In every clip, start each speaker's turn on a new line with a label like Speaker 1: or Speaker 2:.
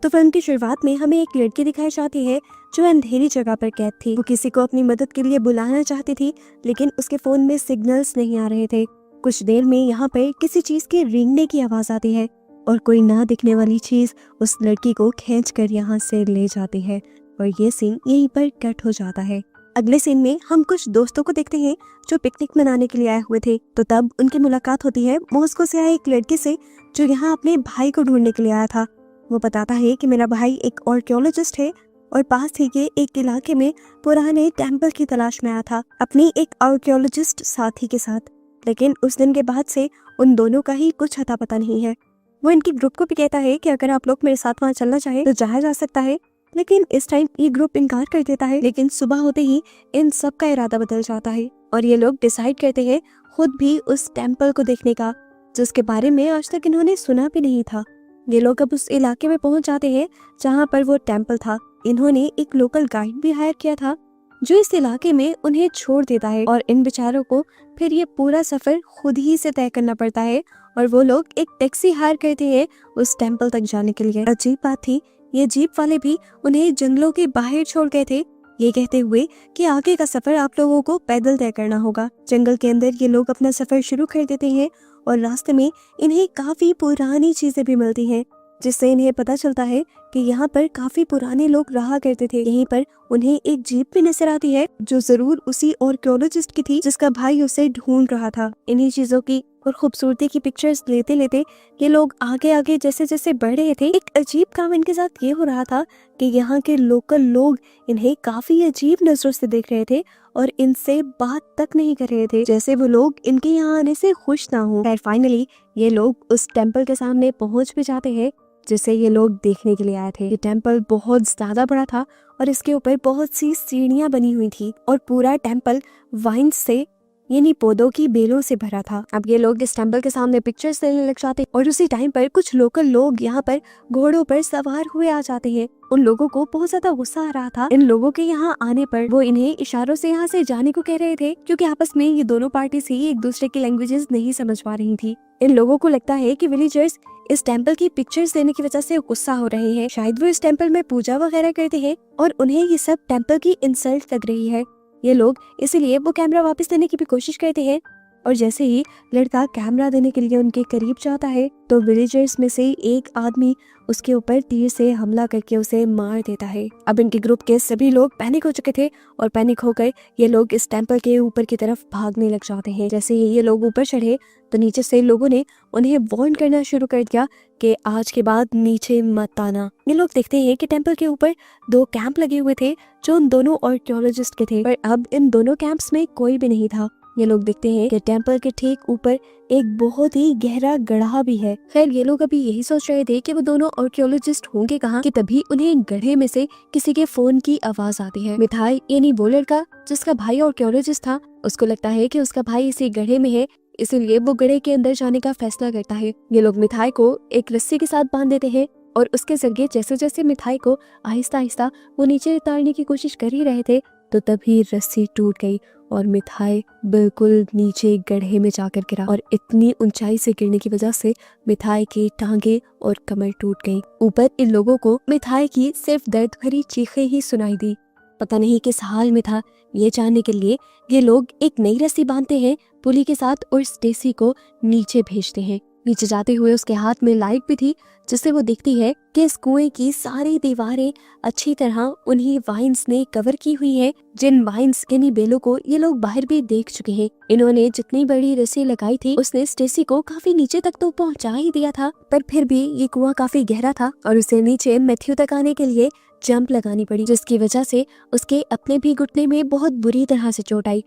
Speaker 1: तो फिल्म की शुरुआत में हमें एक लड़की दिखाई जाती है जो अंधेरी जगह पर कैद थी। वो किसी को अपनी मदद के लिए बुलाना चाहती थी, लेकिन उसके फोन में सिग्नल्स नहीं आ रहे थे। कुछ देर में यहाँ पर किसी चीज के रेंगने की आवाज आती है और कोई ना दिखने वाली चीज उस लड़की को खींच कर यहाँ से ले जाती है और ये सीन यहीं पर कट हो जाता है। अगले सीन में हम कुछ दोस्तों को देखते हैं जो पिकनिक मनाने के लिए आए हुए थे। तो तब उनकी मुलाकात होती है मॉस्को से आए एक लड़के से जो यहाँ अपने भाई को ढूंढने के लिए आया था। वो बताता है कि मेरा भाई एक आर्कियोलॉजिस्ट है और पास ही के एक इलाके में पुराने टेम्पल की तलाश में आया था अपनी एक आर्कियोलॉजिस्ट साथी के साथ। लेकिन उस दिन के बाद से उन दोनों का ही कुछ अता पता नहीं है। वो इनकी ग्रुप को भी कहता है कि अगर आप लोग मेरे साथ वहाँ चलना चाहे तो जाया जा सकता है, लेकिन इस टाइम ये ग्रुप इनकार कर देता है। लेकिन सुबह होते ही इन सब का इरादा बदल जाता है और ये लोग डिसाइड करते हैं खुद भी उस टेम्पल को देखने का, जिसके बारे में आज तक इन्होंने सुना भी नहीं था। ये लोग अब उस इलाके में पहुंच जाते हैं जहां पर वो टेम्पल था। इन्होंने एक लोकल गाइड भी हायर किया था जो इस इलाके में उन्हें छोड़ देता है और इन बेचारों को फिर ये पूरा सफर खुद ही से तय करना पड़ता है और वो लोग एक टैक्सी हायर करते हैं उस टेम्पल तक जाने के लिए। अजीब बात थी, ये जीप वाले भी उन्हें जंगलों के बाहर छोड़ गए थे, ये कहते हुए कि आगे का सफर आप लोगों को पैदल तय करना होगा। जंगल के अंदर ये लोग अपना सफर शुरू कर देते हैं और रास्ते में इन्हें काफी पुरानी चीजें भी मिलती हैं, जिससे इन्हें पता चलता है कि यहाँ पर काफी पुराने लोग रहा करते थे। यहीं पर उन्हें एक जीप भी नजर आती है जो जरूर उसी आर्कियोलॉजिस्ट की थी जिसका भाई उसे ढूंढ रहा था। इन्हीं चीजों की और खूबसूरती की पिक्चर्स लेते लेते ये लोग आगे आगे जैसे जैसे बढ़ रहे थे, एक अजीब काम इनके साथ ये हो रहा था कि यहाँ के लोकल लोग इन्हें काफी अजीब नजरों से देख रहे थे और इनसे बात तक नहीं कर रहे थे, जैसे वो लोग इनके यहाँ आने से खुश ना हो। खैर फाइनली ये लोग उस टेम्पल के सामने पहुंच भी जाते हैं जिसे ये लोग देखने के लिए आए थे। ये टेम्पल बहुत ज्यादा बड़ा था और इसके ऊपर बहुत सी सीढ़ियां बनी हुई थी और पूरा टेम्पल वाइन्स से यानी पौधों की बेलों से भरा था। अब ये लोग इस टेम्पल के सामने पिक्चर्स लेने लग जाते और उसी टाइम पर कुछ लोकल लोग यहाँ पर घोड़ों पर सवार हुए आ जाते हैं। उन लोगों को बहुत ज्यादा गुस्सा आ रहा था इन लोगों के यहाँ आने पर। वो इन्हें इशारों से यहाँ से जाने को कह रहे थे क्योंकि आपस में ये दोनों पार्टीज ही एक दूसरे की लैंग्वेजेस नहीं समझ पा रही थी। इन लोगों को लगता है कि विलेजर्स इस टेम्पल की पिक्चर्स लेने की वजह से गुस्सा हो रहे हैं, शायद वो इस टेम्पल में पूजा वगैरह करते हैं और उन्हें ये सब टेम्पल की इंसल्ट लग रही है। ये लोग इसीलिए वो कैमरा वापस देने की भी कोशिश करते हैं और जैसे ही लड़का कैमरा देने के लिए उनके करीब जाता है तो विलेजर्स में से एक आदमी उसके ऊपर तीर से हमला करके उसे मार देता है। अब इनके ग्रुप के सभी लोग पैनिक हो चुके थे और पैनिक होकर ये लोग इस टेम्पल के ऊपर की तरफ भागने लग जाते हैं। जैसे ही ये लोग ऊपर चढ़े तो नीचे से लोगों ने उन्हें वार्न करना शुरू कर दिया कि आज के बाद नीचे मत आना। ये लोग देखते हैं कि टेम्पल के ऊपर 2 कैंप लगे हुए थे जो उन दोनों आर्कियोलॉजिस्ट के थे, पर अब इन दोनों कैंप्स में कोई भी नहीं था। ये लोग देखते हैं कि टेम्पल के ठीक ऊपर एक बहुत ही गहरा गड्ढा भी है। खैर ये लोग अभी यही सोच रहे थे कि वो दोनों आर्कियोलॉजिस्ट होंगे कहाँ कि तभी उन्हें गड्ढे में से किसी के फोन की आवाज आती है। मिथाई यानी वो लड़का जिसका भाई आर्कियोलॉजिस्ट था, उसको लगता है कि उसका भाई इसी गड्ढे में है, इसीलिए वो गड्ढे के अंदर जाने का फैसला करता है। ये लोग मिथाई को एक रस्सी के साथ बांध देते हैं और उसके जरिए जैसे जैसे मिथाई को आहिस्ता आहिस्ता वो नीचे उतारने की कोशिश कर ही रहे थे तो तभी रस्सी टूट गई और मिथाई बिल्कुल नीचे गड्ढे में जाकर गिरा और इतनी ऊंचाई से गिरने की वजह से मिथाई की टांगे और कमर टूट गई। ऊपर इन लोगों को मिथाई की सिर्फ दर्द भरी चीखें ही सुनाई दी। पता नहीं किस हाल में था, ये जानने के लिए ये लोग एक नई रस्सी बांधते हैं पुली के साथ और स्टेसी को नीचे भेजते हैं। नीचे जाते हुए उसके हाथ में लाइट भी थी जिससे वो देखती है कि इस कुएं की सारी दीवारें अच्छी तरह उन्हीं वाइन्स ने कवर की हुई है, जिन वाइन्स यानी बेलों को ये लोग बाहर भी देख चुके हैं। इन्होंने जितनी बड़ी रस्सी लगाई थी उसने स्टेसी को काफी नीचे तक तो पहुंचा ही दिया था, पर फिर भी ये कुआं काफी गहरा था और उसे नीचे मैथ्यू तक आने के लिए जंप लगानी पड़ी, जिसकी वजह से उसके अपने भी घुटने में बहुत बुरी तरह से चोट आई।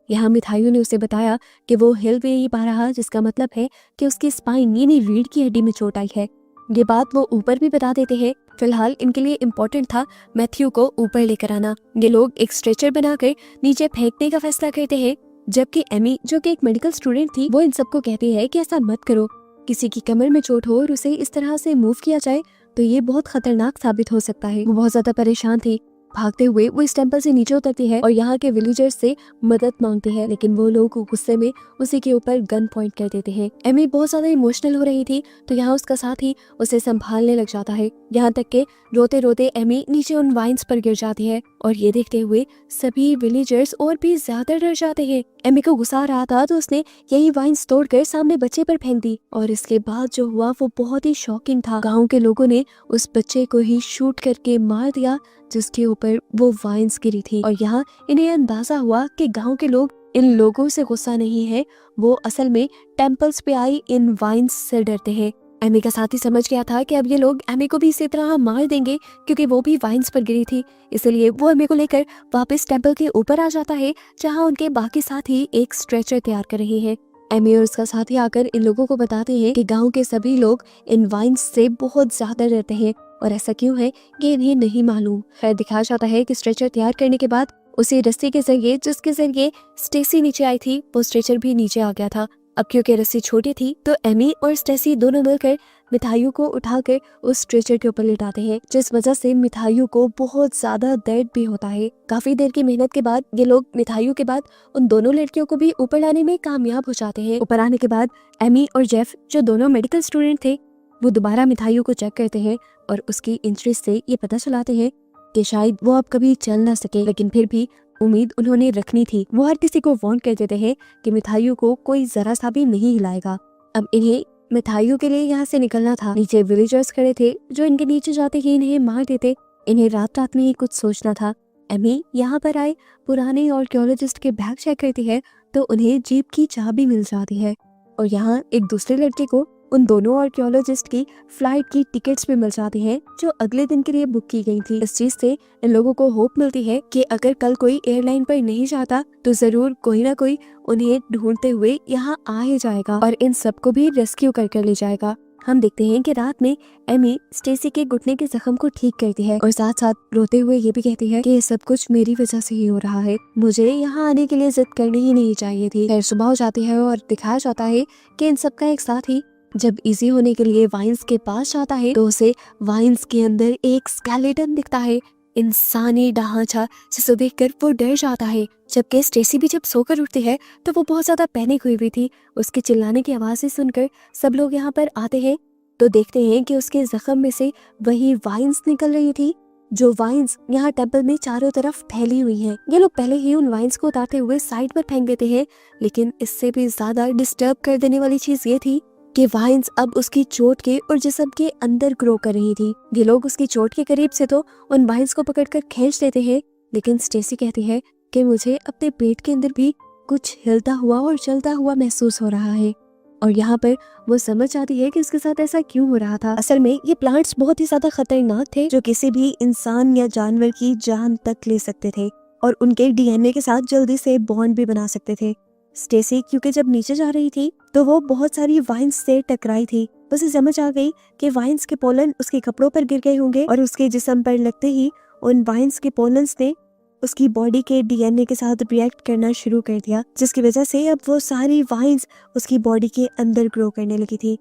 Speaker 1: यहाँ मिथाइयों ने उसे बताया कि वो हिल भी नहीं पा रहा, जिसका मतलब है कि उसकी स्पाइन यानी रीढ़ की हड्डी में चोट आई है। ये बात वो ऊपर भी बता देते हैं। फिलहाल इनके लिए इम्पोर्टेंट था मैथ्यू को ऊपर लेकर आना। ये लोग एक स्ट्रेचर बनाकर नीचे फेंकने का फैसला करते हैं, जबकि एमी जो कि एक मेडिकल स्टूडेंट थी वो इन सबको कहती है कि ऐसा मत करो, किसी की कमर में चोट हो और उसे इस तरह से मूव किया जाए तो ये बहुत खतरनाक साबित हो सकता है। वो बहुत ज्यादा परेशान थी भागते हुए वो इस टेम्पल से नीचे उतरती है और यहाँ के विलेजर्स से मदद मांगती है, लेकिन वो लोग गुस्से में उसी के ऊपर गन पॉइंट कर देते हैं। एमी बहुत ज्यादा इमोशनल हो रही थी, तो यहाँ उसका साथी उसे संभालने लग जाता है। यहाँ तक के रोते रोते एमी नीचे उन वाइन्स पर गिर जाती है और ये देखते हुए सभी विलेजर्स और भी ज्यादा डर जाते हैं। एमी को गुस्सा आ रहा था तो उसने यही वाइन्स तोड़कर सामने बच्चे पर फेंक दी और इसके बाद जो हुआ वो बहुत ही शॉकिंग था। गाँव के लोगों ने उस बच्चे को ही शूट करके मार दिया जिसके ऊपर वो वाइन्स गिरी थी। और यहाँ इन्हें अंदाजा हुआ कि गाँव के लोग इन लोगों से गुस्सा नहीं है, वो असल में टेम्पल्स पे आई इन वाइन्स से डरते हैं। एमी का साथी समझ गया था कि अब ये लोग एमी को भी इसी तरह मार देंगे क्योंकि वो भी वाइन्स पर गिरी थी, इसलिए वो एमी को लेकर वापस टेम्पल के ऊपर आ जाता है जहाँ उनके बाकी साथी एक स्ट्रेचर तैयार कर रहे हैं। एमी और उसका साथी आकर इन लोगों को बताते हैं कि गांव के सभी लोग इन वाइन्स से बहुत ज्यादा डरते हैं और ऐसा क्यों है ये इन्हें नहीं मालूम। खैर दिखाया जाता है कि स्ट्रेचर तैयार करने के बाद उसी रस्सी के जरिए जिसके जरिए स्टेसी नीचे आई थी वो स्ट्रेचर भी नीचे आ गया था। अब क्योंकि रस्सी छोटी थी तो एमी और स्टेसी दोनों मिलकर मिठाइयों को उठाकर उस स्ट्रेचर के ऊपर लिटाते हैं, जिस वजह से मिठाइयों को बहुत ज्यादा दर्द भी होता है। काफी देर की मेहनत के बाद ये लोग मिठाइयों के बाद उन दोनों लड़कियों को भी ऊपर लाने में कामयाब हो जाते हैं। ऊपर आने के बाद एमी और जेफ जो दोनों मेडिकल स्टूडेंट थे वो दोबारा मिठाइयों को चेक करते हैं और उसकी इंजरी से ये पता चलाते हैं कि शायद वो अब कभी चल ना सके, लेकिन फिर भी उम्मीद उन्होंने रखनी थी। वो हर किसी को वार्न कर देते हैं कि मिठाइयों को कोई जरा सा भी नहीं हिलाएगा। अब इन्हें मिठाइयों के लिए यहाँ से निकलना था। नीचे विलेजर्स खड़े थे जो इनके नीचे जाते ही इन्हें मार देते। इन्हें रात रात में ही कुछ सोचना था। एमी यहाँ पर आए पुराने आर्कियोलॉजिस्ट के बैग चेक करती है तो उन्हें जीप की चाबी मिल जाती है और यहाँ एक दूसरे लड़के को उन दोनों आर्कियोलॉजिस्ट की फ्लाइट की टिकट्स भी मिल जाती हैं जो अगले दिन के लिए बुक की गई थी। इस चीज से इन लोगों को होप मिलती है कि अगर कल कोई एयरलाइन पर नहीं जाता तो जरूर कोई ना कोई उन्हें ढूंढते हुए यहाँ आ ही जाएगा और इन सबको भी रेस्क्यू कर ले जाएगा। हम देखते हैं कि रात में एमी स्टेसी के घुटने के जख्म को ठीक करती है और साथ साथ रोते हुए ये भी कहती है कि ये सब कुछ मेरी वजह से ही हो रहा है, मुझे यहाँ आने के लिए जिद करनी ही नहीं चाहिए थी। खैर सुबह हो जाती है और दिखाया जाता है कि इन सबका एक साथी जब इजी होने के लिए वाइन्स के पास जाता है तो उसे वाइन्स के अंदर एक स्केलेटन दिखता है, इंसानी ढांचा, जिसे देखकर वो डर जाता है। जबकि स्टेसी भी जब सोकर उठती है तो वो बहुत ज्यादा पैनिक हुई थी। उसके चिल्लाने की आवाज़ें सुनकर सब लोग यहाँ पर आते हैं तो देखते हैं कि उसके जख्म में से वही वाइन्स निकल रही थी जो वाइन्स यहाँ टेम्पल में चारों तरफ फैली हुई हैं। ये लोग पहले ही उन वाइन्स को उतारते हुए साइड पर फेंक देते हैं, लेकिन इससे भी ज्यादा डिस्टर्ब कर देने वाली चीज ये थी कि वाइन्स अब उसकी चोट के और जिस्म के अंदर ग्रो कर रही थी। ये लोग उसकी चोट के करीब से तो उन वाइन्स को पकड़कर खींच देते हैं, लेकिन स्टेसी कहती है कि मुझे अपने पेट के अंदर भी कुछ हिलता हुआ और चलता हुआ महसूस हो रहा है। और यहाँ पर वो समझ जाती है कि उसके साथ ऐसा क्यों हो रहा था। असल में ये प्लांट्स बहुत ही ज्यादा खतरनाक थे जो किसी भी इंसान या जानवर की जान तक ले सकते थे और उनके डीएनए के साथ जल्दी से बॉन्ड भी बना सकते थे। स्टेसी क्योंकि जब नीचे जा रही थी तो वो बहुत सारी वाइन्स से टकराई थी। उसे समझ आ गई कि वाइन्स के पोलन उसके कपड़ों पर गिर गए होंगे और उसके जिस्म पर लगते ही उन वाइन्स के पोलन्स ने उसकी बॉडी के डीएनए के साथ रिएक्ट करना शुरू कर दिया, जिसकी वजह से अब वो सारी वाइन्स उसकी बॉडी के अंदर ग्रो करने लगी थी।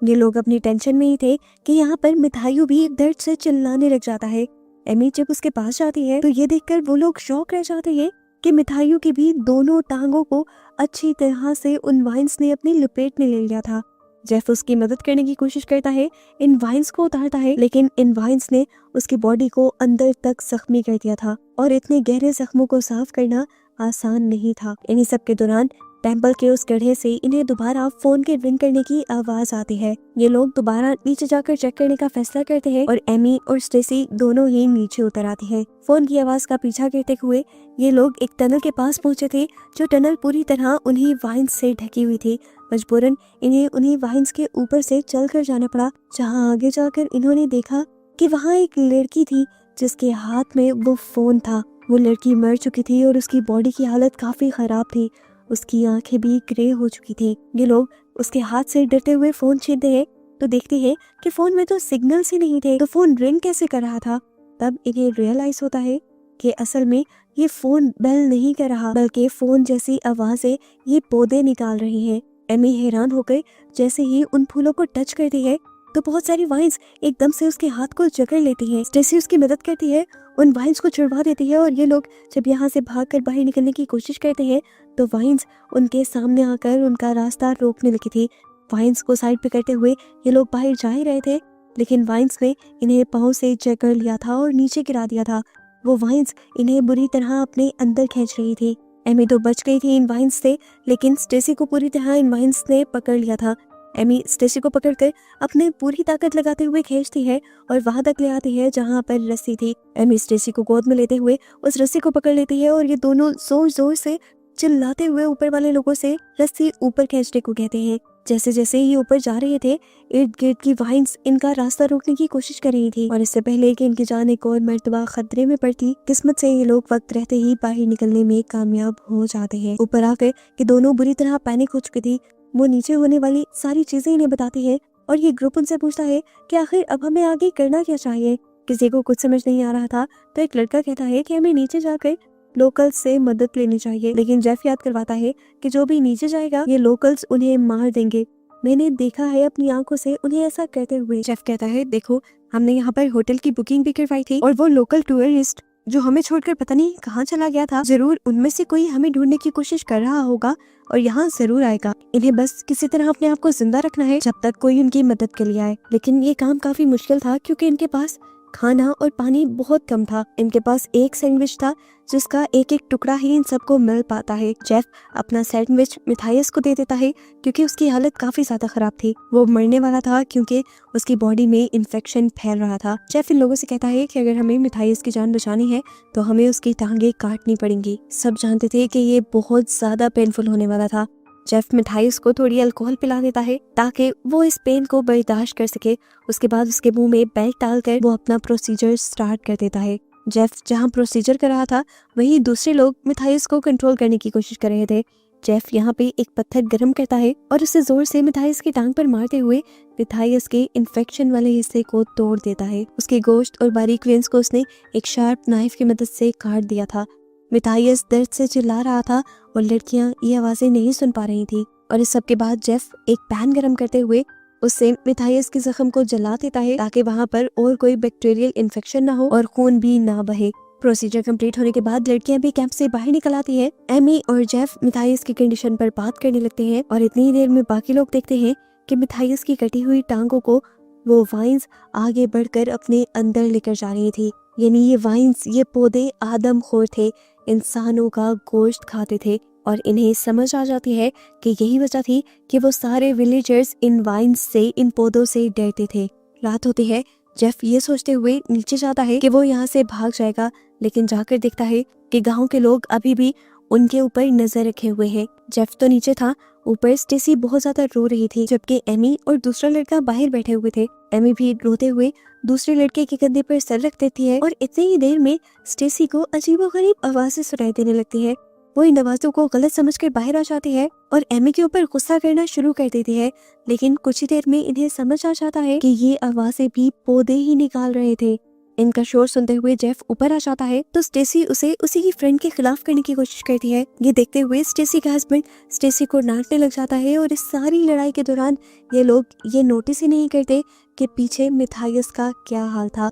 Speaker 1: ये लोग अपनी टेंशन में ही थे कि यहाँ पर मिठाइयों भी दर्द से चिल्लाने लग जाता है। एमी जब उसके पास जाती है तो ये देखकर वो लोग शॉक रह जाते हैं कि मिठाइयों की भी दोनों टांगों को अच्छी तरह से उन वाइन्स ने अपनी लपेट में ले लिया था। जेफ उसकी मदद करने की कोशिश करता है, इन वाइन्स को उतारता है, लेकिन इन वाइन्स ने उसकी बॉडी को अंदर तक जख्मी कर दिया था और इतने गहरे जख्मों को साफ करना आसान नहीं था। इन्हीं सब के दौरान टेम्पल के उस गड्ढे से इन्हें दोबारा फोन के रिंग करने की आवाज आती है। ये लोग दोबारा नीचे जाकर चेक करने का फैसला करते हैं और एमी और स्टेसी दोनों ही नीचे उतर आती हैं। फोन की आवाज का पीछा करते हुए ये लोग एक टनल के पास पहुंचे थे जो टनल पूरी तरह उन्हीं वाइन्स से ढकी हुई थी। मजबूरन इन्हें उन्हीं वाइन्स के ऊपर से चलकर जाना पड़ा, जहां आगे जाकर इन्होंने देखा कि वहां एक लड़की थी जिसके हाथ में वो फोन था। वो लड़की मर चुकी थी और उसकी बॉडी की हालत काफी खराब थी, उसकी आंखें भी ग्रे हो चुकी थी। ये लोग उसके हाथ से डरते हुए फोन छीनते हैं तो देखते हैं कि फोन में तो सिग्नल्स ही नहीं थे, तो फोन रिंग कैसे कर रहा था। तब इन्हें रियलाइज होता है कि असल में ये फोन बेल नहीं कर रहा, बल्कि फोन जैसी आवाजें ये पौधे निकाल रही हैं। एमी हैरान होकर जैसे ही उन फूलों को टच करती है तो बहुत सारी वाइन्स एकदम से उसके हाथ को जकड़ लेती हैं। स्टेसी उसकी मदद करती है, उन वाइन्स को छुड़वा देती है और ये लोग जब यहाँ से भागकर बाहर निकलने की कोशिश करते हैं तो वाइन्स उनके सामने आकर उनका रास्ता रोकने लगी थी। वाइन्स को साइड पे करते हुए ये लोग बाहर जा ही रहे थे, लेकिन वाइन्स ने इन्हें पाँव से जकड़ लिया था और नीचे गिरा दिया था। वो वाइन्स इन्हें बुरी तरह अपने अंदर खींच रही थी। एमी तो बच गई थी इन वाइन्स से, लेकिन स्टेसी को पूरी तरह इन वाइन्स ने पकड़ लिया था। एमी स्टेसी को पकड़कर अपने पूरी ताकत लगाते हुए खींचती है और वहां तक ले आती है जहां पर रस्सी थी। एमी स्टेसी को गोद में लेते हुए उस रस्सी को पकड़ लेती है और ये दोनों जोर जोर से चिल्लाते हुए ऊपर वाले लोगों से रस्सी ऊपर खींचने को कहते हैं। जैसे जैसे ये ऊपर जा रहे थे, इर्द गिर्द की वाइन्स इनका रास्ता रोकने की कोशिश कर रही थी और इससे पहले कि इनकी जान एक और मर्तबा खतरे में पड़ती, किस्मत से ये लोग वक्त रहते ही बाहर निकलने में कामयाब हो जाते हैं। ऊपर आकर कि दोनों बुरी तरह पैनिक हो चुकी थी, वो नीचे होने वाली सारी चीजें इन्हें बताती है और ये ग्रुप उनसे पूछता है कि आखिर अब हमें आगे करना क्या चाहिए। किसी को कुछ समझ नहीं आ रहा था तो एक लड़का कहता है कि हमें नीचे जाकर लोकल्स से मदद लेनी चाहिए, लेकिन जेफ याद करवाता है कि जो भी नीचे जाएगा ये लोकल्स उन्हें मार देंगे। मैंने देखा है अपनी आंखों से उन्हें ऐसा करते हुए। जेफ कहता है, देखो हमने यहाँ पर होटल की बुकिंग भी करवाई थी और वो लोकल टूरिस्ट जो हमें छोड़कर पता नहीं कहाँ चला गया था, जरूर उनमें से कोई हमें ढूंढने की कोशिश कर रहा होगा और यहाँ जरूर आएगा। इन्हें बस किसी तरह अपने आप को जिंदा रखना है जब तक कोई उनकी मदद के लिए आए। लेकिन ये काम काफी मुश्किल था क्योंकि इनके पास खाना और पानी बहुत कम था। इनके पास एक सैंडविच था जिसका एक एक टुकड़ा ही इन सबको मिल पाता है। जेफ अपना सैंडविच मिथाइस को दे देता है क्योंकि उसकी हालत काफी ज्यादा खराब थी। वो मरने वाला था क्योंकि उसकी बॉडी में इन्फेक्शन फैल रहा था। जेफ इन लोगों से कहता है कि अगर हमें मिथाइस की जान बचानी है तो हमें उसकी टांगे काटनी पड़ेंगी। सब जानते थे कि ये बहुत ज्यादा पेनफुल होने वाला था। जेफ मिथाइस को थोड़ी अल्कोहल पिला देता है ताकि वो इस पेन को बर्दाश्त कर सके। उसके बाद उसके मुंह में बेल्ट डालकर वो अपना प्रोसीजर स्टार्ट कर देता है। जेफ जहां प्रोसीजर कर रहा था वहीं दूसरे लोग मिथाइस को कंट्रोल करने की कोशिश कर रहे थे। जेफ यहाँ पे एक पत्थर गर्म करता है और उसे जोर से मिथाइस की टांग पर मारते हुए मिथाइस के इन्फेक्शन वाले हिस्से को तोड़ देता है। उसके गोश्त और बारीक वेन्स को उसने एक शार्प नाइफ की मदद से काट दिया था। मिथाइस दर्द से चिल्ला रहा था और लड़कियां ये आवाजें नहीं सुन पा रही थी। और इस सब के बाद जेफ एक पैन गरम करते हुए उससे मिथाइस के जख्म को जला देता है ताकि वहां पर और कोई बैक्टीरियल इन्फेक्शन ना हो और खून भी ना बहे। प्रोसीजर कंप्लीट होने के बाद लड़कियां भी कैंप से बाहर निकल आती है। एमी और जेफ मिथाइस की कंडीशन पर बात करने लगते हैं और इतनी देर में बाकी लोग देखते हैं कि मिथाइस की कटी हुई टांगों को वो वाइन्स आगे बढ़कर अपने अंदर लेकर जा रही थी। यानी ये वाइन्स, ये पौधे आदमखोर थे, इंसानों का गोश्त खाते थे और इन्हें समझ आ जाती है कि यही वजह थी कि वो सारे विलेजर्स इन वाइन्स से, इन पौधों से डरते थे। रात होती है। जेफ ये सोचते हुए नीचे जाता है कि वो यहाँ से भाग जाएगा, लेकिन जाकर देखता है कि गांव के लोग अभी भी उनके ऊपर नजर रखे हुए हैं। जेफ तो नीचे था, ऊपर स्टेसी बहुत ज्यादा रो रही थी जबकि एमी और दूसरा लड़का बाहर बैठे हुए थे। एमी भी रोते हुए दूसरे लड़के के कंधे पर सर रख देती है और इतनी ही देर में स्टेसी को अजीबोगरीब आवाजें सुनाई देने लगती है। वो इन आवाजों को गलत समझकर बाहर आ जाती है और एमी के ऊपर गुस्सा करना शुरू कर देती है, लेकिन कुछ ही देर में इन्हें समझ आ जाता है कि ये आवाजें भी पौधे ही निकाल रहे थे। इनका शोर सुनते हुए जेफ ऊपर आ जाता है तो स्टेसी उसे उसी की फ्रेंड के खिलाफ करने की कोशिश करती है। ये देखते हुए स्टेसी का हस्बैंड स्टेसी को डांटने लग जाता है और इस सारी लड़ाई के दौरान ये लोग ये नोटिस ही नहीं करते कि पीछे मिथाइस का क्या हाल था।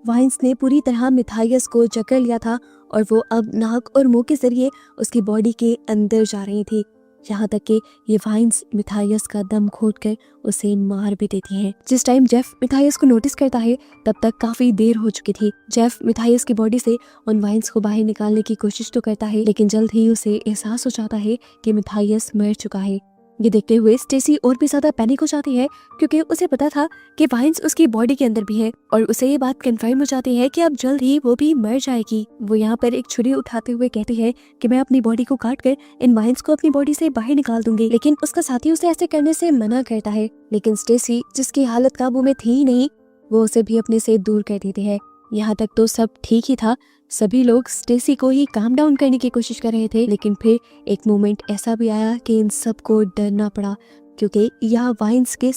Speaker 1: वाइन्स ने पूरी तरह मिथाइस को जकड़ लिया था और वो अब नाक और मुंह के जरिए उसकी बॉडी के अंदर जा रही थी, यहाँ तक कि ये वाइन्स मिथाइस का दम घोंटकर उसे मार भी देती हैं। जिस टाइम जेफ मिथाइस को नोटिस करता है तब तक काफी देर हो चुकी थी। जेफ मिथाइस की बॉडी से उन वाइन्स को बाहर निकालने की कोशिश तो करता है, लेकिन जल्द ही उसे एहसास हो जाता है कि मिथाइस मर चुका है। ये देखते हुए स्टेसी और भी ज्यादा पैनिक हो जाती है क्योंकि उसे पता था कि वाइन्स उसकी बॉडी के अंदर भी है और उसे ये बात कंफर्म हो जाती है कि अब जल्द ही वो भी मर जाएगी। वो यहाँ पर एक छुरी उठाते हुए कहती है कि मैं अपनी बॉडी को काट कर इन वाइन्स को अपनी बॉडी से बाहर निकाल दूंगी, लेकिन उसका साथी उसे ऐसे करने से मना करता है। लेकिन स्टेसी, जिसकी हालत काबू में थी ही नहीं, वो उसे भी अपने से दूर कर देती है। यहाँ तक तो सब ठीक ही था, सभी लोग स्टेसी को ही काम डाउन करने की कोशिश कर रहे थे, लेकिन फिर एक मोमेंट ऐसा भी आया कि इन सबको डरना पड़ा क्योंकि यहाँ वाइन्स के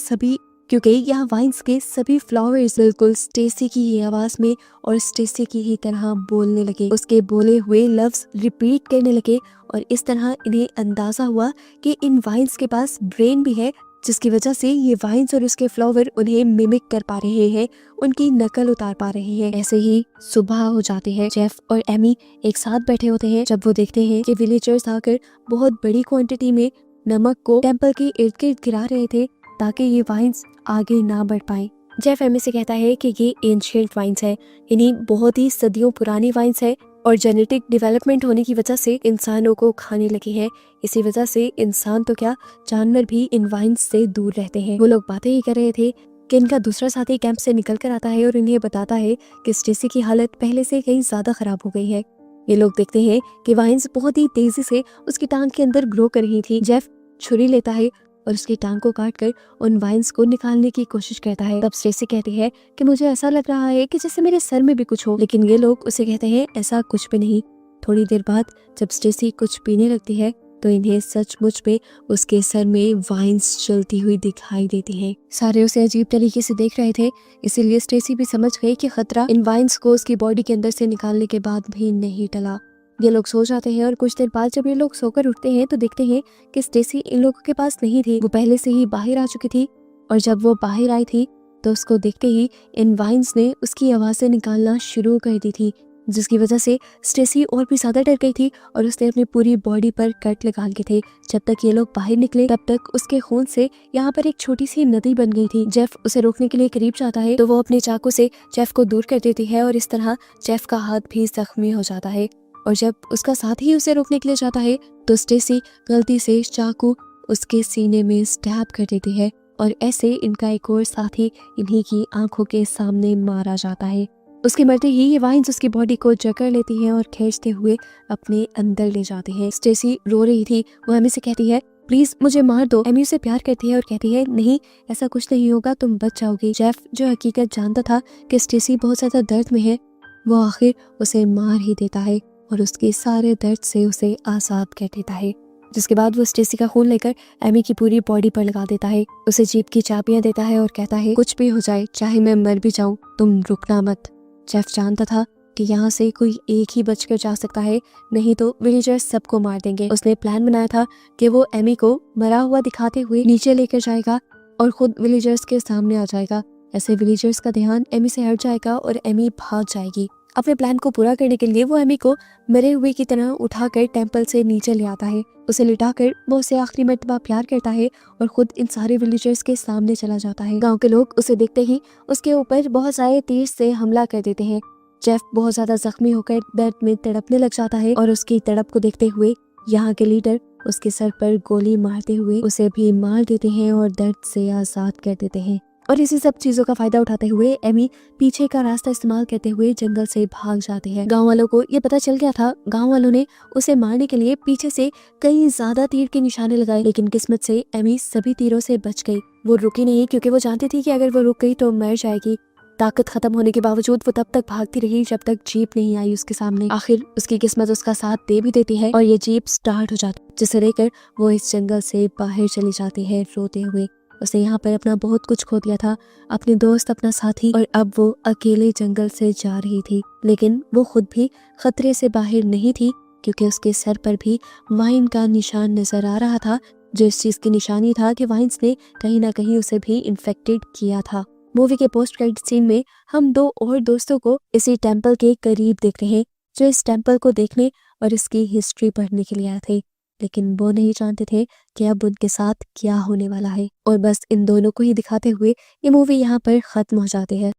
Speaker 1: सभी फ्लावर्स बिल्कुल स्टेसी की ही आवाज में और स्टेसी की ही तरह बोलने लगे, उसके बोले हुए लफ्ज रिपीट करने लगे और इस तरह इन्हें अंदाजा हुआ कि इन वाइन्स के पास ब्रेन भी है जिसकी वजह से ये वाइन्स और उसके फ्लावर उन्हें मिमिक कर पा रहे हैं, उनकी नकल उतार पा रहे हैं। ऐसे ही सुबह हो जाती है। जेफ और एमी एक साथ बैठे होते हैं जब वो देखते हैं कि विलेजर्स आकर बहुत बड़ी क्वांटिटी में नमक को टेम्पल के इर्द गिर्द गिरा रहे थे ताकि ये वाइन्स आगे ना बढ़ पाए। जेफ एमी से कहता है कि ये एंशिएंट वाइन्स है, यानी बहुत ही सदियों पुरानी वाइन्स है और जेनेटिक डेवलपमेंट होने की वजह से इंसानों को खाने लगी है। इसी वजह से इंसान तो क्या, जानवर भी इन वाइन्स से दूर रहते हैं। वो लोग बातें ही कर रहे थे कि इनका दूसरा साथी कैंप से निकल कर आता है और इन्हें बताता है कि स्टेसी की हालत पहले से कहीं ज्यादा खराब हो गई है। ये लोग देखते हैं कि वाइन्स बहुत ही तेजी से उसकी टांग के अंदर ग्रो कर रही थी। जेफ छुरी लेता है और उसकी टांग को काट कर उन वाइन्स को निकालने की कोशिश करता है। तब स्टेसी कहती है कि मुझे ऐसा लग रहा है कि जैसे मेरे सर में भी कुछ हो, लेकिन ये लोग उसे कहते हैं ऐसा कुछ भी नहीं। थोड़ी देर बाद जब स्टेसी कुछ पीने लगती है तो इन्हें सचमुच में उसके सर में वाइन्स चलती हुई दिखाई देती हैं। सारे उसे अजीब तरीके से देख रहे थे, इसीलिए स्टेसी भी समझ गई कि खतरा इन वाइन्स को उसकी बॉडी के अंदर से निकालने के बाद भी नहीं टला। ये लोग सो जाते हैं और कुछ देर बाद जब ये लोग सोकर उठते हैं तो देखते हैं कि स्टेसी इन लोगों के पास नहीं थी। वो पहले से ही बाहर आ चुकी थी और जब वो बाहर आई थी तो उसको देखते ही इन वाइन्स ने उसकी आवाजें निकालना शुरू कर दी थी, जिसकी वजह से स्टेसी और भी ज्यादा डर गई थी और उसने अपनी पूरी बॉडी पर कट लगा लिए थे। जब तक ये लोग बाहर निकले तब तक उसके खून से यहाँ पर एक छोटी सी नदी बन गई थी। जेफ उसे रोकने के लिए करीब जाता है तो वो अपने चाकू से जेफ को दूर कर देती है और इस तरह जेफ का हाथ भी जख्मी हो जाता है। और जब उसका साथी उसे रोकने के लिए जाता है तो स्टेसी गलती से चाकू उसके सीने में स्टैब कर देती है और ऐसे इनका एक और साथी इन्हीं की आंखों के सामने मारा जाता है। उसके मरते ही ये वाइन्स उसकी बॉडी को जकड़ लेती हैं और खींचते हुए अपने अंदर ले जाते हैं। स्टेसी रो रही थी, वो एमी से कहती है प्लीज मुझे मार दो। एमी उसे प्यार करती है और कहती है नहीं, ऐसा कुछ नहीं होगा, तुम बच जाओगी। जेफ जो हकीकत जानता था कि स्टेसी बहुत ज्यादा दर्द में है, वो आखिर उसे मार ही देता है और उसके सारे दर्द से उसे आजाद कर देता है। जिसके बाद वो स्टेसी का खून लेकर एमी की पूरी बॉडी पर लगा देता है, उसे जीप की चाबियां देता है और कहता है कुछ भी हो जाए, चाहे मैं मर भी जाऊं, तुम रुकना मत। जेफ जानता था कि यहाँ से कोई एक ही बचकर जा सकता है, नहीं तो विलेजर्स सबको मार देंगे। उसने प्लान बनाया था कि वो एमी को मरा हुआ दिखाते हुए नीचे लेकर जाएगा और खुद विलेजर्स के सामने आ जाएगा। ऐसे विलेजर्स का ध्यान एमी से हट जाएगा और एमी भाग जाएगी। अपने प्लान को पूरा करने के लिए वो एमी को मरे हुए की तरह उठाकर टेंपल से नीचे ले आता है। उसे लिटाकर वो उसे आखिरी मर्तबा प्यार करता है और खुद इन सारे विलेजर्स के सामने चला जाता है। गांव के लोग उसे देखते ही उसके ऊपर बहुत सारे तीर से हमला कर देते हैं। जेफ बहुत ज्यादा जख्मी होकर दर्द में तड़पने लग जाता है और उसकी तड़प को देखते हुए यहाँ के लीडर उसके सर पर गोली मारते हुए उसे भी मार देते हैं और दर्द से आजाद कर देते हैं। और इसी सब चीजों का फायदा उठाते हुए एमी पीछे का रास्ता इस्तेमाल करते हुए जंगल से भाग जाते हैं। गांव वालों को ये पता चल गया था। गांव वालों ने उसे मारने के लिए पीछे से कई ज्यादा तीर के निशाने लगाए, लेकिन किस्मत से एमी सभी तीरों से बच गई। वो रुकी नहीं क्योंकि वो जानती थी कि अगर वो रुक गई तो मर जाएगी। ताकत खत्म होने के बावजूद वो तब तक भागती रही जब तक जीप नहीं आई उसके सामने। आखिर उसकी किस्मत उसका साथ दे भी देती है और ये जीप स्टार्ट हो जाती है, जिसे लेकर वो इस जंगल से बाहर चली जाती है रोते हुए। उसने यहाँ पर अपना बहुत कुछ खो दिया था, अपने दोस्त, अपना साथी, और अब वो अकेले जंगल से जा रही थी। लेकिन वो खुद भी खतरे से बाहर नहीं थी क्योंकि उसके सर पर भी वाइन का निशान नजर आ रहा था, जो इस चीज की निशानी था कि वाइन्स ने कहीं ना कहीं उसे भी इन्फेक्टेड किया था। मूवी के पोस्ट क्रेडिट सीन में हम दो और दोस्तों को इसी टेम्पल के करीब देखते हैं जो इस टेम्पल को देखने और इसकी हिस्ट्री पढ़ने के लिए आए थे, लेकिन वो नहीं जानते थे कि अब उनके साथ क्या होने वाला है। और बस इन दोनों को ही दिखाते हुए ये मूवी यहाँ पर खत्म हो जाती है।